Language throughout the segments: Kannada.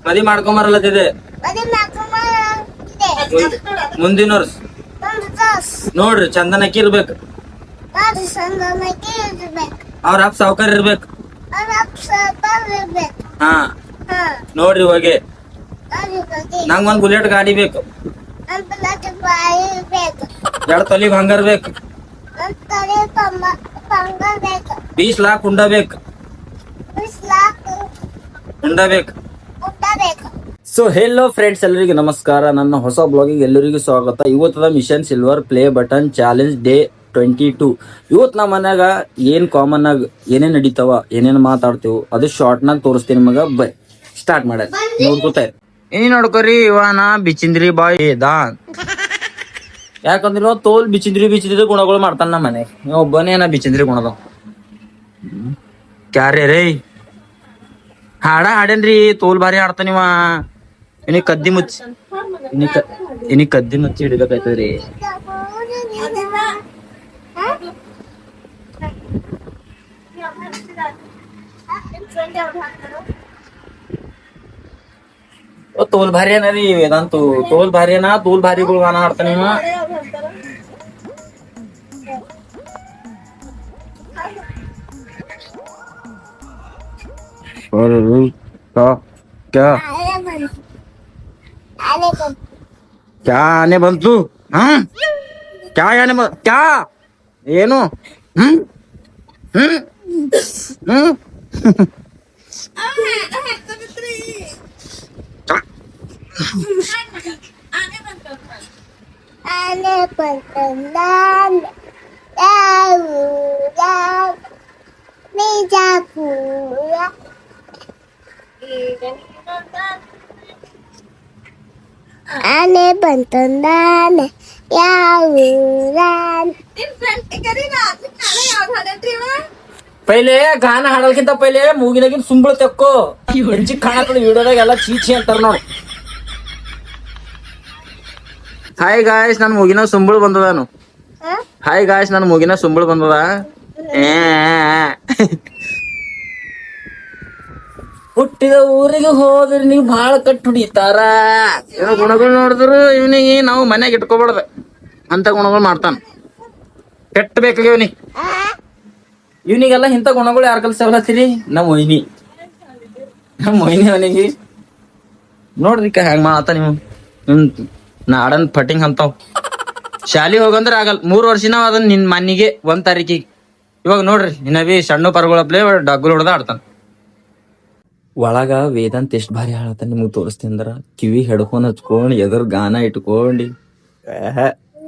ಮದಿ ಮಾಡ್ಕೊಂಬರಲ್ಲತ್ತಿದೆ ಮುಂದಿನ ವರ್ಷ ನೋಡ್ರಿ ಚಂದನಕ್ಕಿ ಇರ್ಬೇಕು. ಅವ್ರ ಅಪ್ಪ ಸಾವ್ಕಾರ ಇರ್ಬೇಕು. ಹಾ ನೋಡ್ರಿ ಹೋಗಿ ನಂಗ್ ಒಂದ್ ಬುಲೆಟ್ ಗಾಡಿ ಬೇಕು. 2 ತೊಲಿ ಬಂಗಾರ ಬೇಕು. 20 लाख ಹುಂಡ ಬೇಕು. ಸೊ ಹೆಲೋ ಫ್ರೆಂಡ್ಸ್, ಎಲ್ಲರಿಗೂ ನಮಸ್ಕಾರ. ನನ್ನ ಹೊಸ ಬ್ಲಾಗಿಗೆ ಎಲ್ಲರಿಗೂ ಸ್ವಾಗತ. ಇವತ್ತದ mission silver play button challenge day 22. ಇವತ್ತು ನಮ್ಮ ಮನ್ಯಾಗ ಏನ್ ಕಾಮನ್ ಆಗಿ ಏನೇನ್ ನಡೀತಾವ, ಏನೇನ್ ಮಾತಾಡ್ತೇವೆ ಅದು ಶಾರ್ಟ್ ನಾಗ ತೋರಿಸ್ತೀನಿ ನಿಮಗ. ಬೈ ಸ್ಟಾರ್ಟ್ ಮಾಡ ನೋಡ್ಕೋತ ಏನ್ ನೋಡ್ಕೋರಿ. ಇವನ ಬಿಚಿಂದ್ರಿ ಬಾಯ್ ದಾನ್. ಯಾಕಂದ್ರೆ ತೋಲ್ ಬಿಚಿಂದ್ರಿ ಗುಣಗಳು ಮಾಡ್ತಾನ ನಮ್ಮ ಮನೆ. ಒಬ್ಬನೇ ಬಿಚಿಂದ್ರಿ ಗುಣದ ಕ್ಯಾರೇ ರೇ ಹಾಡೇನ್ರಿ. ತೋಲ್ ಬಾರಿ ಹಾಡ್ತಾನಿವ. ಇನಿ ಕದ್ದಿ ಮುಚ್ಚಿ ಹಿಡಿಬೇಕಾಯ್ತದ್ರಿ. ತೋಲ್ ಭಾರಿ ಏನರಿ ವೇದಾಂತು. ತೋಲ್ ಭಾರಿಗಳು ಗಾನ ಹಾಡ್ತಾನಿವ. ಕ್ಯಾ ಆನೆ ಬಂತು? ಕ್ಯಾ ಆನೆ ಕ್ಯಾ ಏನು? ಆನೆ ಬಂತಂದಾನೆ ಯಾವ ಪೈಲೆ ಗಾನ ಹಾಡೋಕ್ಕಿಂತ ಪೈಲೆ ಮೂಗಿನಾಗಿನ್ ಸುಂಬಳ ತೆಕ್ಕೋ. ಹೆಚ್ಚಿಗೆ ಕಾಣತ್ತದ ವಿಡಿಯೋದಾಗ ಎಲ್ಲ ಚೀಚಿ ಅಂತಾರ ನೋಡಿ. ಹಾಯ್ ಗಾಯ್ಸ್, ನನ್ ಮೂಗಿನ ಸುಂಬಳ ಬಂದದಾನು. ಹಾಯ್ ಗಾಯ್ಸ್, ನನ್ ಮೂಗಿನ ಸುಂಬಳ ಬಂದದ. ಹುಟ್ಟಿದ ಊರಿಗೆ ಹೋದ್ರೆ ನೀವು ಬಾಳ ಕಟ್ ಹೊಡಿತಾರ. ಏನೋ ಗುಣಗಳು ನೋಡಿದ್ರು ಇವನಿಗೆ ನಾವು ಮನ್ಯಾಗ ಇಟ್ಕೋಬಾರ್ದ ಅಂತ ಗುಣಗಳು ಮಾಡ್ತಾನ. ಕೆಟ್ಟ ಬೇಕಾಗ ಇವನಿಗೆಲ್ಲ ಇಂಥ ಗುಣಗಳು ಯಾರು ಕಲ್ಸಲತ್ತೀರಿ? ನಮ್ಮ ಮೊಯ್ನಿ ಅವನಿಗೆ ನೋಡ್ರಿ ಹೆಂಗ್ ಮಾಡತ್ತ. ನೀವು ನಾಡನ್ ಫಟಿಂಗ್ ಅಂತಾವ್. ಶಾಲಿ ಹೋಗಂದ್ರ ಆಗಲ್. 3 ವರ್ಷ ಅದನ್ನ ನಿನ್ ಮನಿಗೆ 1 ತಾರೀಕಿಗೆ. ಇವಾಗ ನೋಡ್ರಿ ಇನ್ನವಿ ಸಣ್ಣ ಪರಗಳಪ್ಲೆ ಡಗ್ಗುಲ್ ಹೊಡೆದ ಆಡ್ತಾನ. ಒಳಗ ವೇದಾಂತ್ ಎಷ್ಟ್ ಭಾರಿ ಹಾಳತ್ತ ನಿಮಗ್ ತೋರಿಸ್ತೀನಿ ಅಂದ್ರ, ಕಿವಿ ಹೆಡ್ಫೋನ್ ಹಚ್ಕೊಂಡ್ ಎದುರು ಗಾನ ಇಟ್ಕೊಂಡಿ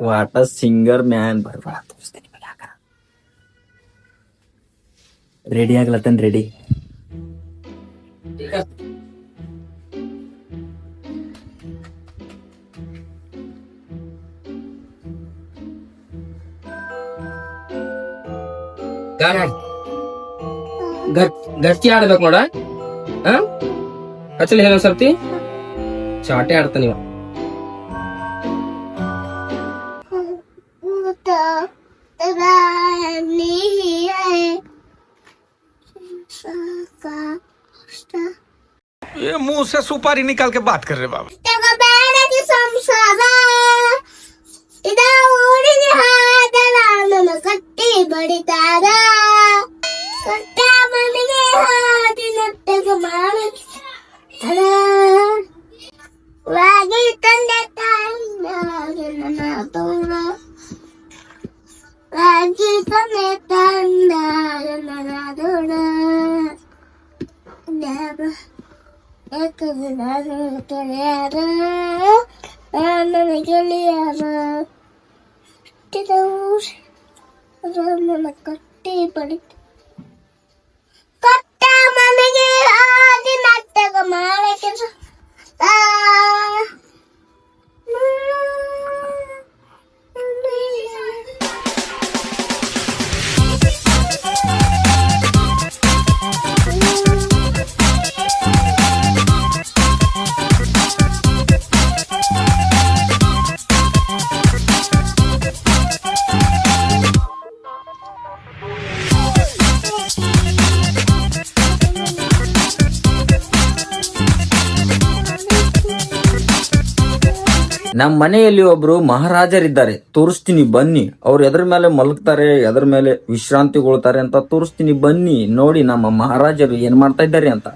ವಾಟ ಸಿಂಗರ್ ಮ್ಯಾನ್ ಬರ್ಬಾಳ ತೋರಿಸ್ತೀನಿ. ರೆಡಿ ಆಗ್ಲತ್ತನ್ ರೆಡಿ. ಗಟ್ಟಿ ಆಡ್ಬೇಕು ನೋಡ. ಹಚ್ಚಲಿ ಹೇಳ ಸರ್ತಿ ಚಾಟೆ ಆಡ್ತಾನ ಇವ. ये मुंह से सुपारी निकाल के बात कर रहे बाबा. ಕಟ್ಟಿ ಬಡಿತಾರ ಕಟ್ಟ ಮನೆಗೆ ಹಾದಿ ನಟ್ಟಗ ರಾಗಿ ತಂದೆ ತಾಯಿನ ತೋರ ರಾಗಿ ತಂದೆ ತಂದ ದೋಡ ನನ್ನ ಗೆಳೆಯರ ಕಟ್ಟಿ ಬಡಿತ ಕಟ್ಟ ಮನೆಗೆ ಆದಿ ನಟ್ಟಗ ಮಾಡಕ್ಕೆ ನಮ್ಮ ಮನೆಯಲ್ಲಿ ಒಬ್ರು ಮಹಾರಾಜರಿದ್ದಾರೆ, ತೋರಿಸ್ತೀನಿ ಬನ್ನಿ. ಅವ್ರು ಎದ್ರ ಮೇಲೆ ಮಲಗ್ತಾರೆ, ಎದ್ರ ಮೇಲೆ ವಿಶ್ರಾಂತಿಗೊಳ್ತಾರೆ ಅಂತ ತೋರಿಸ್ತೀನಿ ಬನ್ನಿ. ನೋಡಿ ನಮ್ಮ ಮಹಾರಾಜರು ಏನ್ ಮಾಡ್ತಾ ಇದ್ದಾರೆ ಅಂತ.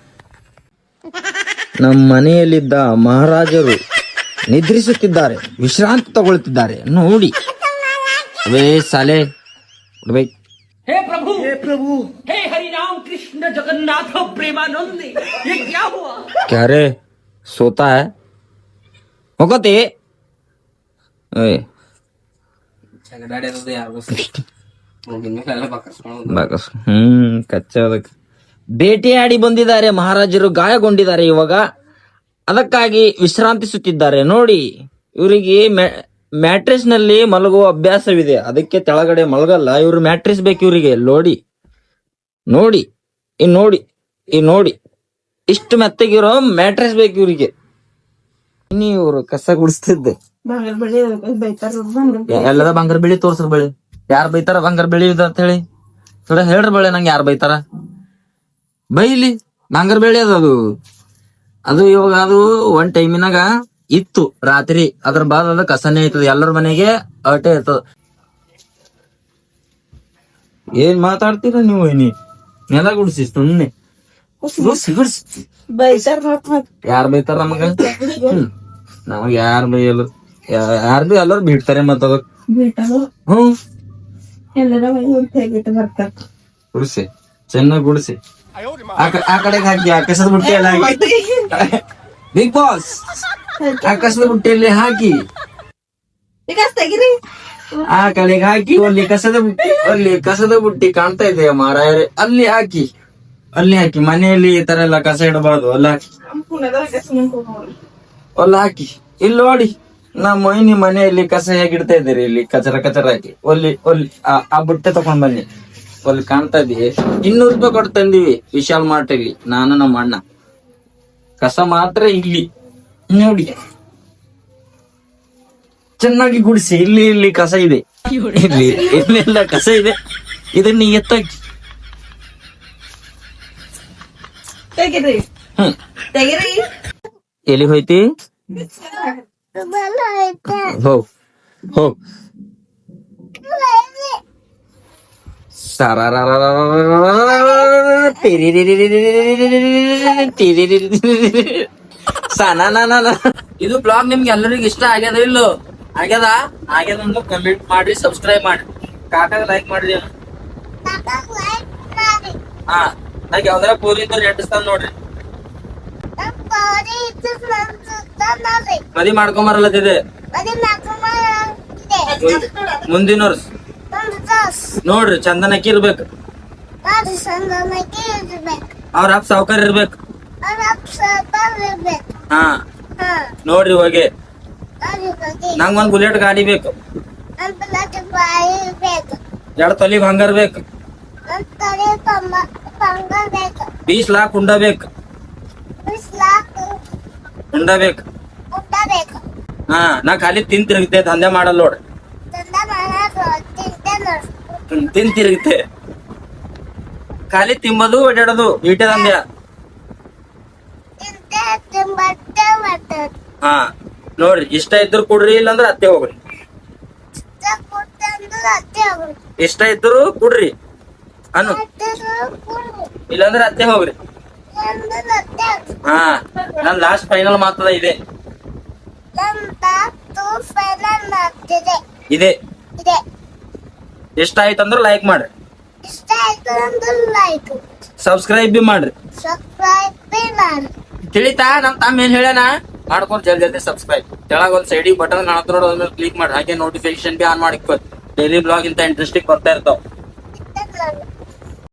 ನಮ್ಮ ಮನೆಯಲ್ಲಿದ್ದ ಮಹಾರಾಜರು ನಿದ್ರಿಸುತ್ತಿದ್ದಾರೆ, ವಿಶ್ರಾಂತಿ ತಗೊಳ್ತಿದ್ದಾರೆ ನೋಡಿ. ಅವೇ ಸಾಲೆ ಬೈ. हे प्रभु हे हरि राम कृष्ण जगन्नाथ प्रेमानंद ये क्या हुआ क्या रे सोता है होगते ओए ಬಾಕಸ್ ಕಚ್ಚಾ ಬೇಟೆಯಾಡಿ ಬಂದಿದ್ದಾರೆ ಮಹಾರಾಜರು, ಗಾಯಗೊಂಡಿದ್ದಾರೆ ಇವಾಗ, ಅದಕ್ಕಾಗಿ ವಿಶ್ರಾಂತಿಸುತ್ತಿದ್ದಾರೆ ನೋಡಿ. ಇವರಿಗೆ ಮ್ಯಾಟ್ರಿಸ್ ನಲ್ಲಿ ಮಲಗುವ ಅಭ್ಯಾಸವಿದೆ, ಅದಕ್ಕೆ ತೆಳಗಡೆ ಮಲಗಲ್ಲ ಇವ್ರು. ಮ್ಯಾಟ್ರಿಸ್ ಬೇಕು ಇವರಿಗೆ. ನೋಡಿ ನೋಡಿ ನೋಡಿ ನೋಡಿ, ಇಷ್ಟು ಮೆತ್ತಗಿರೋ ಮ್ಯಾಟ್ರಿಸ್ ಬೇಕು ಇವರಿಗೆ. ಇವರು ಕಸ ಗುಡಿಸ್ತಿದ್ದೆ. ಎಲ್ಲದ ಬಂಗಾರ ಬೆಳಿ ತೋರ್ಸ್ರ ಬೆಳಿ. ಯಾರು ಬೈತಾರ ಬಂಗಾರ ಬೆಳಿ ಅಂತ ಹೇಳಿ? ಥೋಡ ಹೇಳ್ರಿ ಬೆಳೆ, ನಂಗೆ ಯಾರು ಬೈತಾರ? ಬೈಲಿ, ಬಂಗಾರ ಬೆಳಿ ಅದು ಅದು ಇವಾಗ ಅದು ಒಂದ್ ಟೈಮಿನಾಗ ಇತ್ತು ರಾತ್ರಿ, ಅದ್ರ ಬಾದ್ ಅದ ಕಸನೇ ಐತದ, ಎಲ್ಲರ ಮನೆಗೆ ಅಟೆ ಇರ್ತದ. ಏನ್ ಮಾತಾಡ್ತೀರ ನೀವು? ಏನಿ ನೆಲ ಗುಡ್ಸಿ ಸುಮ್ನೆ ಯಾರು ಬೈತಾರ ನಮಗ? ನಮಗ ಯಾರು ಬೈಯಲ್ಲ, ಯಾರು ಬಿ ಎಲ್ಲರೂ ಬಿಡ್ತಾರೆ ಮತ್ತ ಅದಕ್. ಗುಡ್ಸಿ ಚೆನ್ನಾಗ್ ಗುಡ್ಸಿ ಆ ಕಡೆಗೆ ಹಾಕಿ, ಆಕಾಶದ ಬುಟ್ಟಿಯಲ್ಲಿ ಹಾಕಿ. ಬಿಗ್ ಬಾಸ್ ಆಕಾಶದ ಬುಟ್ಟಿಯಲ್ಲಿ ಹಾಕಿ, ಆ ಕಡೆಗೆ ಹಾಕಿ. ಅಲ್ಲಿ ಕಸದ ಬುಟ್ಟಿ ಕಾಣ್ತಾ ಇದೆ ಮಾರಾಯರೆ, ಅಲ್ಲಿ ಹಾಕಿ, ಅಲ್ಲಿ ಹಾಕಿ. ಮನೆಯಲ್ಲಿ ಈ ತರ ಎಲ್ಲ ಕಸ ಇಡಬಾರ್ದು, ಅಲ್ಲಿ ಹಾಕಿ, ಅಲ್ಲಿ ಹಾಕಿ. ಇಲ್ಲಿ ನೋಡಿ ನಮ್ಮ ಮೊಯ್ನಿ ಮನೆಯಲ್ಲಿ ಕಸ ಹೇಗಿಡ್ತಾ ಇದ್ದೀರಿ, ಇಲ್ಲಿ ಕಚರ ಹಾಕಿ ಒಲ್ಲಿ ಆ ಬುಟ್ಟೆ ತಕೊಂಡ್ ಬನ್ನಿ. ಅಲ್ಲಿ ಕಾಣ್ತಾ ಇದೀವಿ, 200 ರೂಪಾಯಿ ಕೊಟ್ಟು ತಂದಿವಿ ವಿಶಾಲ್ ಮಾರ್ಟ್ ಅಲ್ಲಿ, ನಾನು ನಮ್ಮ ಅಣ್ಣ. ಕಸ ಮಾತ್ರ ಇಲ್ಲಿ ನೋಡಿ, ಚೆನ್ನಾಗಿ ಗುಡಿಸಿ. ಇಲ್ಲಿ ಕಸ ಇದೆ, ಇಲ್ಲೆಲ್ಲ ಕಸ ಇದೆ. ಇದನ್ನ ಎತ್ತಾಕಿ. ಎಲ್ಲಿ ಹೋಯ್ತಿ? ಹೋಗ್ ಹೋಗ್. ಇದು ಬ್ಲಾಗ್ ನಿಮ್ಗೆ ಎಲ್ಲರಿಗೂ ಇಷ್ಟ ಆಗ್ಯದ ಇಲ್ಲೋ? ಆಗ್ಯದ ಅಂದ್ರೆ ಕಮೆಂಟ್ ಮಾಡ್ರಿ, ಸಬ್ಸ್ಕ್ರೈಬ್ ಮಾಡಿ, ಕಾಕಾಗ ಲೈಕ್ ಮಾಡ್ರಿ. ಹಾ, ನಂಗೆ ಯಾವ್ದಾರ ಪೂರಿ ಇದ್ರೆ ಎಟ್ಟಿಸ್ತಾನ ನೋಡ್ರಿ. ಮದಿ ಮಾಡ್ಕೊಂಬರಲ್ಲದಿದೆ ಮುಂದಿನ ವರ್ಷ ನೋಡ್ರಿ. ಚಂದನಕ್ಕಿ ಇರ್ಬೇಕು, ಅವ್ರ ಅಪ್ಪ ಸಾವುಕಾರ ಇರ್ಬೇಕು. ಹಾ ನೋಡ್ರಿ, ಹೋಗಿ ನಂಗ್ ಒಂದ್ ಬುಲೆಟ್ ಗಾಡಿ ಬೇಕು, 2 ತೊಲಿ ಬಂಗಾರ ಬೇಕು, 20 लाख ಹುಂಡ ಬೇಕು, ಹುಂಡ ಬೇಕು. ಹಾ, ನಾ ಖಾಲಿ ತಿರುಗುತ್ತೆ, ದಂಧೆ ಮಾಡಲ್ಲ ನೋಡ್ರಿ. ತಿರುಗುತ್ತೆ, ಖಾಲಿ ತಿಂಬದು ಓಡಾಡೋದು, ಈಟೆ ದಂಧೆ. ಹಾ ನೋಡ್ರಿ, ಇಷ್ಟ ಇದ್ರು ಕುಡ್ರಿ, ಇಲ್ಲಾಂದ್ರ ಅತ್ತೆ ಹೋಗ್ರಿ. ಇಷ್ಟ ಇದ್ರು ಕುಡ್ರಿ ಅನ್ನು, ಇಲ್ಲಾಂದ್ರ ಅತ್ತೆ ಹೋಗ್ರಿ. ಹಾ, ನನ್ ಲಾಸ್ಟ್ ಫೈನಲ್ ಮಾತದ ಇದೆ ಇದೆ. ಇಷ್ಟ ಆಯ್ತಂದ್ರ ಲೈಕ್ ಮಾಡ್ರಿ, ಸಬ್ಸ್ಕ್ರೈಬ್ ಬಿ ಮಾಡ್ರಿ. ತಿಳಿತಾ? ನಮ್ ತಮ್ಮ ಏನ್ ಹೇಳ್ಯಾನ ಮಾಡ್ಕೊಂಡು ಜಲ್ದಿ ಸಬ್ಸ್ಕ್ರೈಬ್. ಕೆಳಗ ಒಂದ್ ಸೈಡಿಗೆ ಬಟನ್ ಕಾಣತ್ತ ನೋಡ, ಕ್ಲಿಕ್ ಮಾಡಿ. ಹಾಗೆ ನೋಟಿಫಿಕೇಶನ್ ಬಿ ಆನ್ ಮಾಡಿಕೊ. ಡೈಲಿ ಬ್ಲಾಗ್ ಇಂತ ಇಂಟ್ರೆಸ್ಟಿಂಗ್ ಬರ್ತಾ ಇರ್ತಾವ.